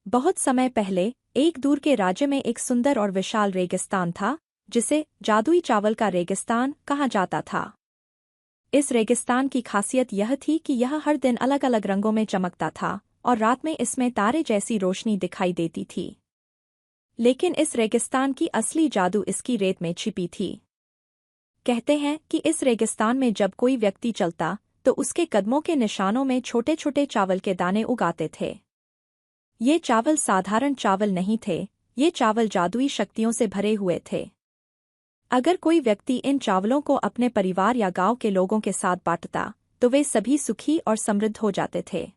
बहुत समय पहले एक दूर के राज्य में एक सुंदर और विशाल रेगिस्तान था, जिसे जादुई चावल का रेगिस्तान कहा जाता था। इस रेगिस्तान की खासियत यह थी कि यह हर दिन अलग अलग रंगों में चमकता था और रात में इसमें तारे जैसी रोशनी दिखाई देती थी। लेकिन इस रेगिस्तान की असली जादू इसकी रेत में छिपी थी। कहते हैं कि इस रेगिस्तान में जब कोई व्यक्ति चलता तो उसके कदमों के निशानों में छोटे छोटे चावल के दाने उगाते थे। ये चावल साधारण चावल नहीं थे, ये चावल जादुई शक्तियों से भरे हुए थे। अगर कोई व्यक्ति इन चावलों को अपने परिवार या गांव के लोगों के साथ बांटता तो वे सभी सुखी और समृद्ध हो जाते थे।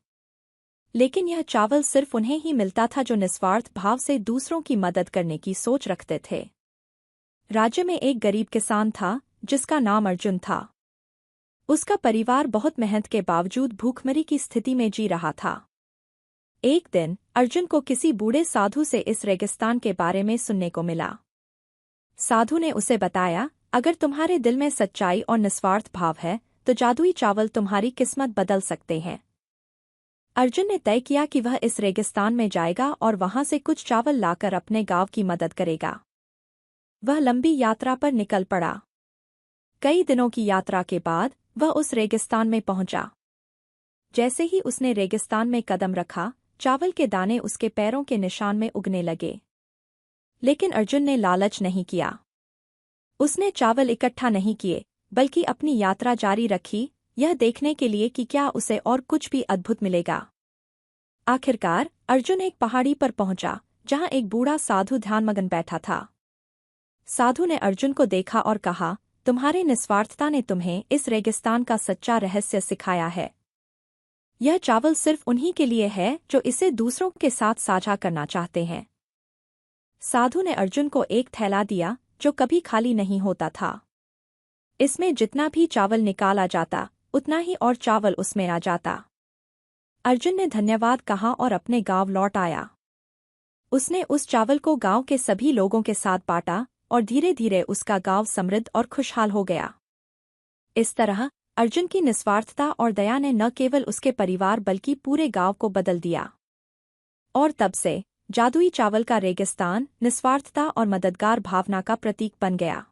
लेकिन यह चावल सिर्फ उन्हें ही मिलता था जो निस्वार्थ भाव से दूसरों की मदद करने की सोच रखते थे। राज्य में एक गरीब किसान था जिसका नाम अर्जुन था। उसका परिवार बहुत मेहनत के बावजूद भूखमरी की स्थिति में जी रहा था। एक दिन अर्जुन को किसी बूढ़े साधु से इस रेगिस्तान के बारे में सुनने को मिला। साधु ने उसे बताया, अगर तुम्हारे दिल में सच्चाई और निस्वार्थ भाव है तो जादुई चावल तुम्हारी किस्मत बदल सकते हैं। अर्जुन ने तय किया कि वह इस रेगिस्तान में जाएगा और वहां से कुछ चावल लाकर अपने गांव की मदद करेगा। वह लंबी यात्रा पर निकल पड़ा। कई दिनों की यात्रा के बाद वह उस रेगिस्तान में पहुंचा। जैसे ही उसने रेगिस्तान में कदम रखा, चावल के दाने उसके पैरों के निशान में उगने लगे। लेकिन अर्जुन ने लालच नहीं किया। उसने चावल इकट्ठा नहीं किए, बल्कि अपनी यात्रा जारी रखी, यह देखने के लिए कि क्या उसे और कुछ भी अद्भुत मिलेगा। आखिरकार अर्जुन एक पहाड़ी पर पहुंचा, जहां एक बूढ़ा साधु ध्यानमग्न बैठा था। साधु ने अर्जुन को देखा और कहा, तुम्हारी निस्वार्थता ने तुम्हें इस रेगिस्तान का सच्चा रहस्य सिखाया है। यह चावल सिर्फ उन्हीं के लिए है जो इसे दूसरों के साथ साझा करना चाहते हैं। साधु ने अर्जुन को एक थैला दिया जो कभी खाली नहीं होता था। इसमें जितना भी चावल निकाला जाता उतना ही और चावल उसमें आ जाता। अर्जुन ने धन्यवाद कहा और अपने गांव लौट आया। उसने उस चावल को गांव के सभी लोगों के साथ बांटा और धीरे धीरे उसका गांव समृद्ध और खुशहाल हो गया। इस तरह अर्जुन की निस्वार्थता और दया ने न केवल उसके परिवार बल्कि पूरे गांव को बदल दिया। और तब से जादुई चावल का रेगिस्तान निस्वार्थता और मददगार भावना का प्रतीक बन गया।